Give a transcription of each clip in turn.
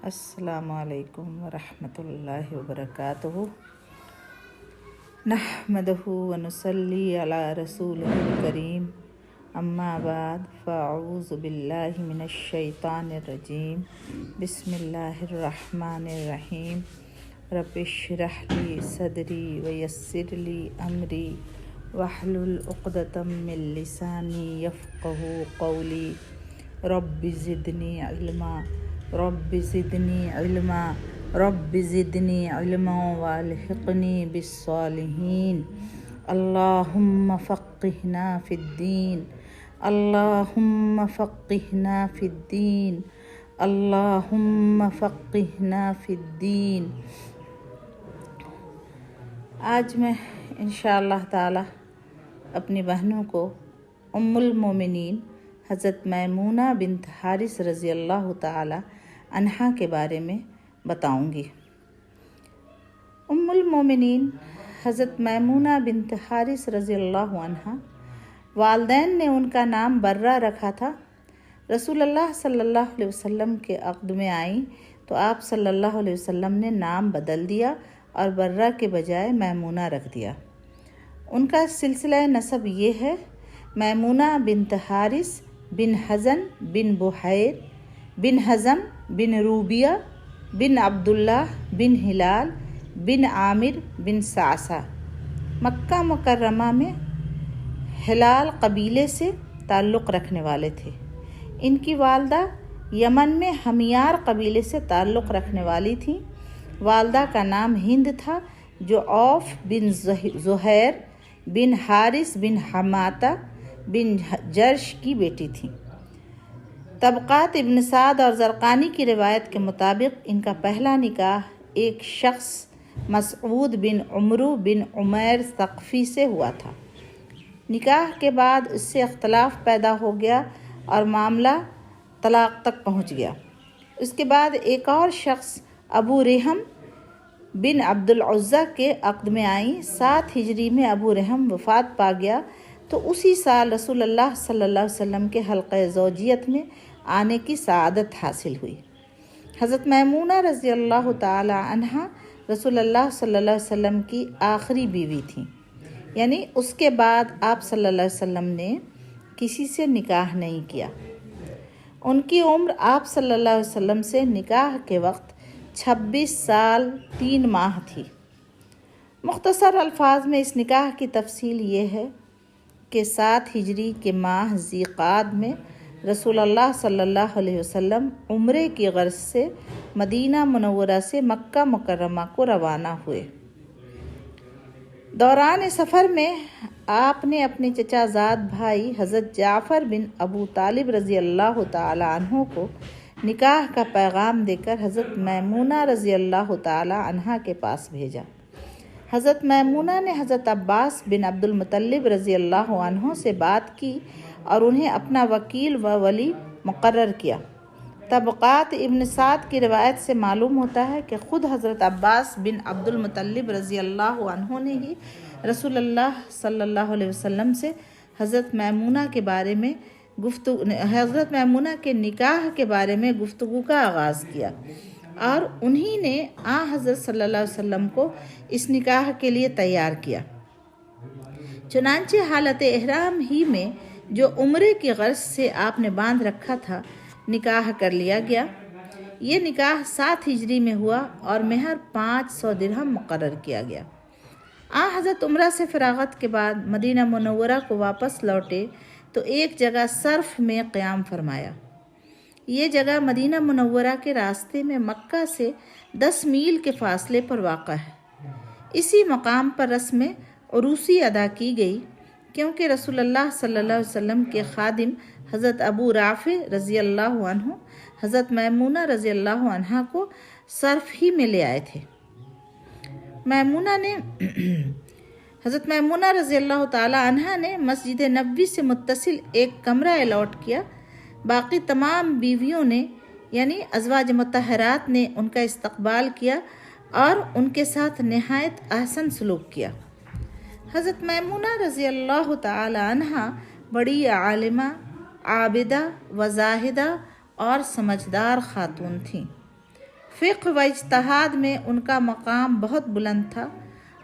السلام علیکم ورحمۃ اللہ وبرکاتہ۔ نحمدہ ونصلی علی رسولہ الکریم، اما بعد فاعوذ باللہ من الشیطان الرجیم، بسم اللہ الرحمن الرحیم۔ رب اشرح لی صدری ویسر لی امری واحلل عقدۃ من لسانی یفقہوا قولی۔ رب زدنی علما رب زدنی علما رب زدنی علما والحقنی بالصالحین۔ اللہم فقہنا فی الدین اللہم فقہنا فی الدین اللہم فقہنا فی الدین۔ آج میں انشاءاللہ تعالی اپنی بہنوں کو ام المومنین حضرت میمونہ بنت حارث رضی اللہ تعالی عنہا کے بارے میں بتاؤں گی۔ ام المومنین حضرت میمونہ بنت حارث رضی اللہ عنہا، والدین نے ان کا نام برہ رکھا تھا۔ رسول اللہ صلی اللہ علیہ وسلم کے عقد میں آئیں تو آپ صلی اللہ علیہ وسلم نے نام بدل دیا اور برہ کے بجائے میمونہ رکھ دیا۔ ان کا سلسلہ نسب یہ ہے: میمونہ بنت حارث بن حزن بن بحیر بن حزم بن روبیہ بن عبداللہ بن ہلال بن عامر بن سعسہ، مکہ مکرمہ میں ہلال قبیلے سے تعلق رکھنے والے تھے۔ ان کی والدہ یمن میں ہمیار قبیلے سے تعلق رکھنے والی تھیں۔ والدہ کا نام ہند تھا، جو عوف بن زہیر بن حارث بن حماتہ بن جرش کی بیٹی تھی۔ طبقات ابن سعد اور زرقانی کی روایت کے مطابق ان کا پہلا نکاح ایک شخص مسعود بن عمرو بن عمیر ثقفی سے ہوا تھا۔ نکاح کے بعد اس سے اختلاف پیدا ہو گیا اور معاملہ طلاق تک پہنچ گیا۔ اس کے بعد ایک اور شخص ابو رحم بن عبد العزیٰ کے عقد میں آئیں۔ 7 ہجری میں ابو رحم وفات پا گیا تو اسی سال رسول اللہ صلی اللہ علیہ وسلم کے حلقہ زوجیت میں آنے کی سعادت حاصل ہوئی۔ حضرت میمونہ رضی اللہ تعالی عنہا رسول اللہ صلی اللہ علیہ وسلم کی آخری بیوی تھیں، یعنی اس کے بعد آپ صلی اللہ علیہ وسلم نے کسی سے نکاح نہیں کیا۔ ان کی عمر آپ صلی اللہ علیہ وسلم سے نکاح کے وقت 26 سال 3 ماہ تھی۔ مختصر الفاظ میں اس نکاح کی تفصیل یہ ہے کہ 7 ہجری کے ماہ ذی قعدہ میں رسول اللہ صلی اللہ علیہ وسلم عمرے کی غرض سے مدینہ منورہ سے مکہ مکرمہ کو روانہ ہوئے۔ دوران سفر میں آپ نے اپنے چچا زاد بھائی حضرت جعفر بن ابو طالب رضی اللہ تعالی عنہ کو نکاح کا پیغام دے کر حضرت میمونہ رضی اللہ تعالی عنہا کے پاس بھیجا۔ حضرت میمونہ نے حضرت عباس بن عبد المطلب رضی اللہ عنہ سے بات کی اور انہیں اپنا وکیل و ولی مقرر کیا۔ طبقات ابن سعد کی روایت سے معلوم ہوتا ہے کہ خود حضرت عباس بن عبد المطلب رضی اللہ عنہ نے ہی رسول اللہ صلی اللہ علیہ وسلم سے حضرت میمونہ کے نکاح کے بارے میں گفتگو کا آغاز کیا اور انہی نے حضرت صلی اللہ علیہ وسلم کو اس نکاح کے لیے تیار کیا۔ چنانچہ حالت احرام ہی میں جو عمرے کی غرض سے آپ نے باندھ رکھا تھا، نکاح کر لیا گیا۔ یہ نکاح 7 ہجری میں ہوا اور مہر 500 درہم مقرر کیا گیا۔ حضرت عمرہ سے فراغت کے بعد مدینہ منورہ کو واپس لوٹے تو ایک جگہ صرف میں قیام فرمایا۔ یہ جگہ مدینہ منورہ کے راستے میں مکہ سے 10 میل کے فاصلے پر واقع ہے۔ اسی مقام پر رسم عروسی ادا کی گئی، کیونکہ رسول اللہ صلی اللہ علیہ وسلم کے خادم حضرت ابو رافع رضی اللہ عنہ حضرت میمونہ رضی اللہ عنہا کو صرف ہی میں لے آئے تھے۔ حضرت میمونہ رضی اللہ تعالی عنہا نے مسجد نبوی سے متصل ایک کمرہ الاٹ کیا۔ باقی تمام بیویوں نے یعنی ازواج مطہرات نے ان کا استقبال کیا اور ان کے ساتھ نہایت احسن سلوک کیا۔ حضرت میمونہ رضی اللہ تعالی عنہا بڑی عالمہ، عابدہ و زاہدہ اور سمجھدار خاتون تھیں۔ فقہ و اجتہاد میں ان کا مقام بہت بلند تھا۔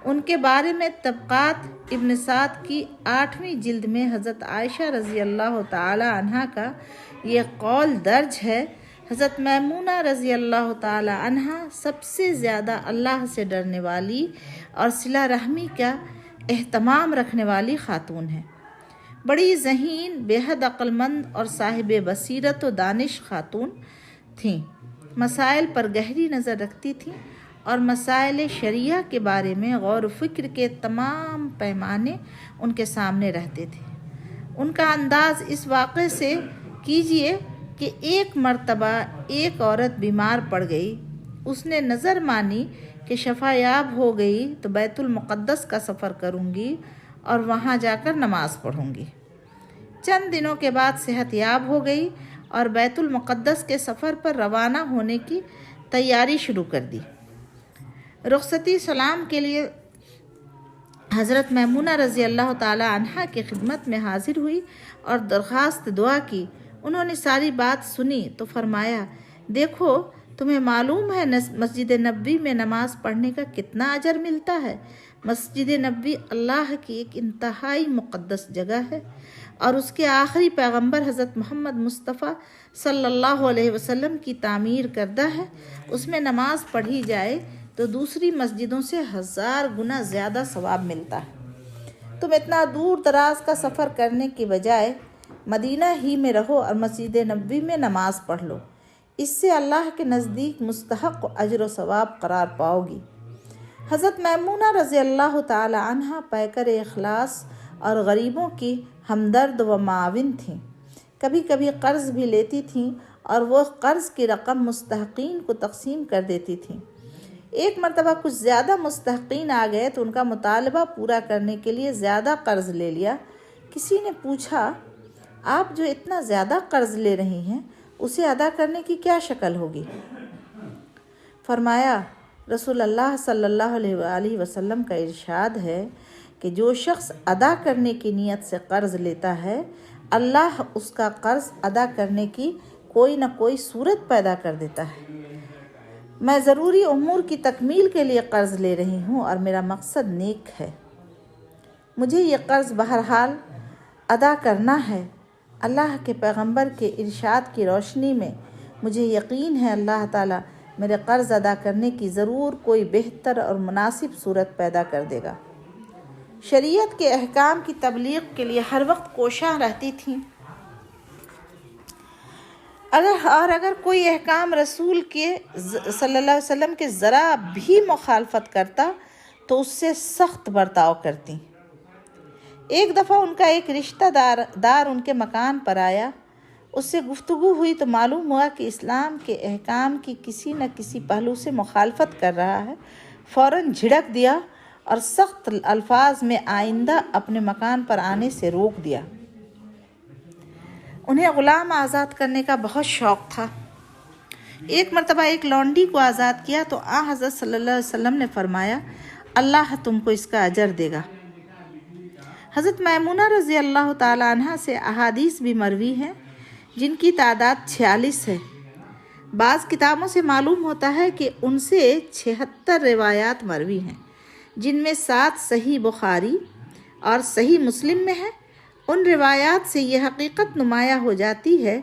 ان کے بارے میں طبقات ابن سعد کی 8ویں جلد میں حضرت عائشہ رضی اللہ تعالی عنہا کا یہ قول درج ہے: حضرت میمونہ رضی اللہ تعالی عنہا سب سے زیادہ اللہ سے ڈرنے والی اور صلہ رحمی کا اہتمام رکھنے والی خاتون ہیں۔ بڑی ذہین، بے حد عقل مند اور صاحب بصیرت و دانش خاتون تھیں۔ مسائل پر گہری نظر رکھتی تھیں اور مسائل شریعہ کے بارے میں غور و فکر کے تمام پیمانے ان کے سامنے رہتے تھے۔ ان کا انداز اس واقعے سے کیجیے کہ ایک مرتبہ ایک عورت بیمار پڑ گئی۔ اس نے نظر مانی کہ شفا یاب ہو گئی تو بیت المقدس کا سفر کروں گی اور وہاں جا کر نماز پڑھوں گی۔ چند دنوں کے بعد صحت یاب ہو گئی اور بیت المقدس کے سفر پر روانہ ہونے کی تیاری شروع کر دی۔ رخصتی سلام کے لیے حضرت میمونہ رضی اللہ تعالی عنہا کی خدمت میں حاضر ہوئی اور درخواست دعا کی۔ انہوں نے ساری بات سنی تو فرمایا: دیکھو، تمہیں معلوم ہے مسجد نبوی میں نماز پڑھنے کا کتنا اجر ملتا ہے۔ مسجد نبوی اللہ کی ایک انتہائی مقدس جگہ ہے اور اس کے آخری پیغمبر حضرت محمد مصطفیٰ صلی اللہ علیہ وسلم کی تعمیر کردہ ہے۔ اس میں نماز پڑھی جائے تو دوسری مسجدوں سے 1000 گنا زیادہ ثواب ملتا ہے۔ تم اتنا دور دراز کا سفر کرنے کی بجائے مدینہ ہی میں رہو اور مسجد نبوی میں نماز پڑھ لو، اس سے اللہ کے نزدیک مستحق اجر و ثواب قرار پاؤ گی۔ حضرت میمونہ رضی اللہ تعالی عنہا پیکر اخلاص اور غریبوں کی ہمدرد و معاون تھیں۔ کبھی کبھی قرض بھی لیتی تھیں اور وہ قرض کی رقم مستحقین کو تقسیم کر دیتی تھیں۔ ایک مرتبہ کچھ زیادہ مستحقین آ گئے تو ان کا مطالبہ پورا کرنے کے لیے زیادہ قرض لے لیا۔ کسی نے پوچھا: آپ جو اتنا زیادہ قرض لے رہی ہیں اسے ادا کرنے کی کیا شکل ہوگی؟ فرمایا: رسول اللہ صلی اللہ علیہ وآلہ وسلم کا ارشاد ہے کہ جو شخص ادا کرنے کی نیت سے قرض لیتا ہے، اللہ اس کا قرض ادا کرنے کی کوئی نہ کوئی صورت پیدا کر دیتا ہے۔ میں ضروری امور کی تکمیل کے لیے قرض لے رہی ہوں اور میرا مقصد نیک ہے۔ مجھے یہ قرض بہرحال ادا کرنا ہے۔ اللہ کے پیغمبر کے ارشاد کی روشنی میں مجھے یقین ہے اللہ تعالیٰ میرے قرض ادا کرنے کی ضرور کوئی بہتر اور مناسب صورت پیدا کر دے گا۔ شریعت کے احکام کی تبلیغ کے لیے ہر وقت کوشاں رہتی تھیں۔ اگر کوئی احکام رسول کے صلی اللہ علیہ وسلم کے ذرا بھی مخالفت کرتا تو اس سے سخت برتاؤ کرتی۔ ایک دفعہ ان کا ایک رشتہ دار ان کے مکان پر آیا۔ اس سے گفتگو ہوئی تو معلوم ہوا کہ اسلام کے احکام کی کسی نہ کسی پہلو سے مخالفت کر رہا ہے۔ فوراً جھڑک دیا اور سخت الفاظ میں آئندہ اپنے مکان پر آنے سے روک دیا۔ انہیں غلام آزاد کرنے کا بہت شوق تھا۔ ایک مرتبہ ایک لونڈی کو آزاد کیا تو حضرت صلی اللہ علیہ وسلم نے فرمایا: اللہ تم کو اس کا اجر دے گا۔ حضرت میمونہ رضی اللہ تعالی عنہ سے احادیث بھی مروی ہیں جن کی تعداد 46 ہے۔ بعض کتابوں سے معلوم ہوتا ہے کہ ان سے 76 روایات مروی ہیں، جن میں 7 صحیح بخاری اور صحیح مسلم میں ہیں۔ ان روایات سے یہ حقیقت نمایاں ہو جاتی ہے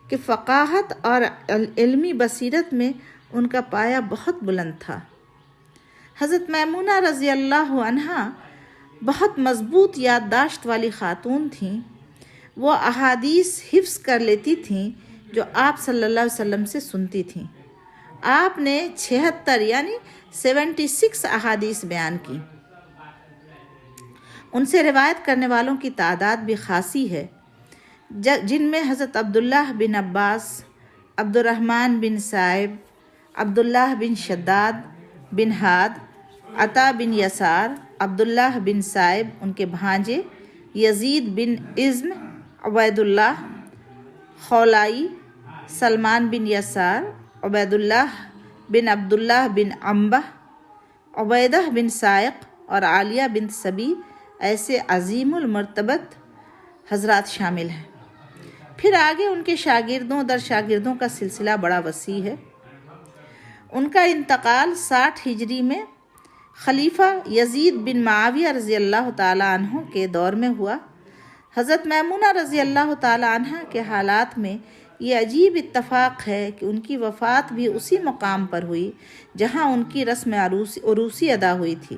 کہ فقاہت اور علمی بصیرت میں ان کا پایہ بہت بلند تھا۔ حضرت میمونہ رضی اللہ عنہا بہت مضبوط یادداشت والی خاتون تھیں۔ وہ احادیث حفظ کر لیتی تھیں جو آپ صلی اللہ علیہ وسلم سے سنتی تھیں۔ آپ نے 76 یعنی 76 احادیث بیان کی۔ ان سے روایت کرنے والوں کی تعداد بھی خاصی ہے، جن میں حضرت عبداللہ بن عباس، عبد الرحمن بن صائب، عبداللہ بن شداد بن ہاد، عطا بن یسار، عبداللہ بن صائب، ان کے بھانجے یزید بن عزم، عبید اللہ خولائی، سلمان بن یسار، عبید اللہ بن عبداللہ بن عنبہ، عبیدہ بن سائق اور عالیہ بن سبی ایسے عظیم المرتبت حضرات شامل ہیں۔ پھر آگے ان کے شاگردوں در شاگردوں کا سلسلہ بڑا وسیع ہے۔ ان کا انتقال 60 ہجری میں خلیفہ یزید بن معاویہ رضی اللہ تعالی عنہ کے دور میں ہوا۔ حضرت میمونہ رضی اللہ تعالی عنہ کے حالات میں یہ عجیب اتفاق ہے کہ ان کی وفات بھی اسی مقام پر ہوئی جہاں ان کی رسم عروسی ادا ہوئی تھی،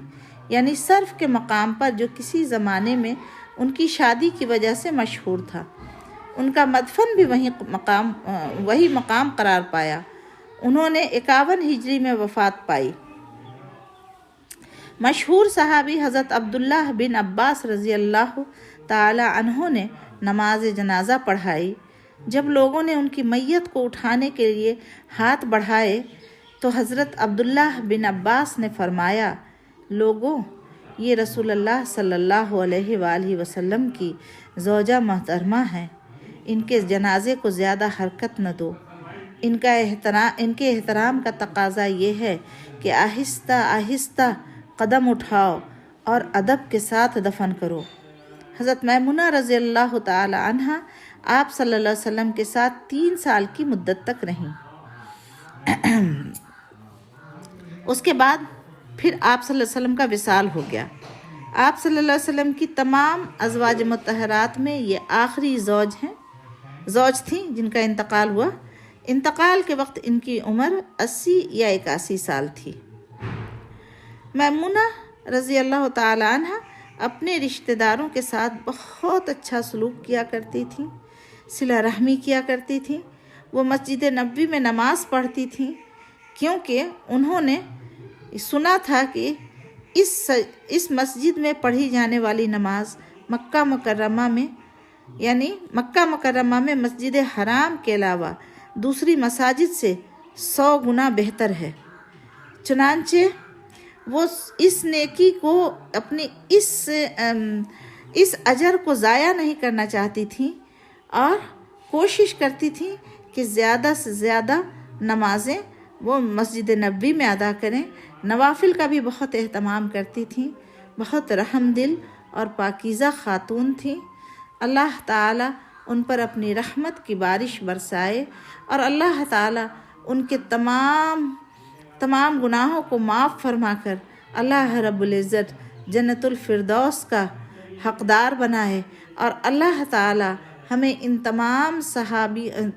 یعنی صرف کے مقام پر جو کسی زمانے میں ان کی شادی کی وجہ سے مشہور تھا۔ ان کا مدفن بھی وہی مقام قرار پایا۔ انہوں نے 51 ہجری میں وفات پائی۔ مشہور صحابی حضرت عبداللہ بن عباس رضی اللہ تعالی عنہ نے نماز جنازہ پڑھائی۔ جب لوگوں نے ان کی میت کو اٹھانے کے لیے ہاتھ بڑھائے تو حضرت عبداللہ بن عباس نے فرمایا، لوگوں، یہ رسول اللہ صلی اللہ علیہ وآلہ وسلم کی زوجہ محترمہ ہیں، ان کے جنازے کو زیادہ حرکت نہ دو۔ ان کے احترام کا تقاضا یہ ہے کہ آہستہ آہستہ قدم اٹھاؤ اور ادب کے ساتھ دفن کرو۔ حضرت میمونہ رضی اللہ تعالی عنہ آپ صلی اللہ علیہ وسلم کے ساتھ 3 سال کی مدت تک رہیں۔ اس کے بعد پھر آپ صلی اللہ علیہ وسلم کا وصال ہو گیا۔ آپ صلی اللہ علیہ وسلم کی تمام ازواج مطہرات میں یہ آخری زوج تھیں جن کا انتقال ہوا۔ انتقال کے وقت ان کی عمر 80 یا 81 سال تھی۔ میمونہ رضی اللہ تعالی عنہ اپنے رشتہ داروں کے ساتھ بہت اچھا سلوک کیا کرتی تھیں، صلہ رحمی کیا کرتی تھیں۔ وہ مسجد نبوی میں نماز پڑھتی تھیں کیونکہ انہوں نے سنا تھا کہ اس مسجد میں پڑھی جانے والی نماز مکہ مکرمہ میں مسجد حرام کے علاوہ دوسری مساجد سے 100 گنا بہتر ہے۔ چنانچہ وہ اس نیکی کو اپنی اس اجر کو ضائع نہیں کرنا چاہتی تھیں اور کوشش کرتی تھیں کہ زیادہ سے زیادہ نمازیں وہ مسجد نبوی میں ادا کریں۔ نوافل کا بھی بہت اہتمام کرتی تھیں، بہت رحم دل اور پاکیزہ خاتون تھیں۔ اللہ تعالیٰ ان پر اپنی رحمت کی بارش برسائے اور اللہ تعالیٰ ان کے تمام گناہوں کو معاف فرما کر اللہ رب العزت جنت الفردوس کا حقدار بنائے، اور اللہ تعالیٰ ہمیں ان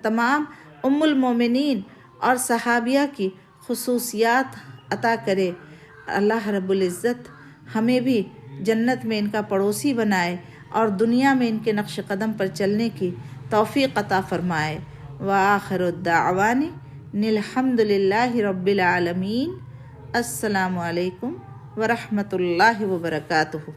تمام ام المومنین اور صحابیہ کی خصوصیات عطا کرے۔ اللہ رب العزت ہمیں بھی جنت میں ان کا پڑوسی بنائے اور دنیا میں ان کے نقش قدم پر چلنے کی توفیق عطا فرمائے۔ وآخر الدعوان الحمد للہ رب العالمین۔ السلام علیکم ورحمۃ اللہ وبرکاتہ۔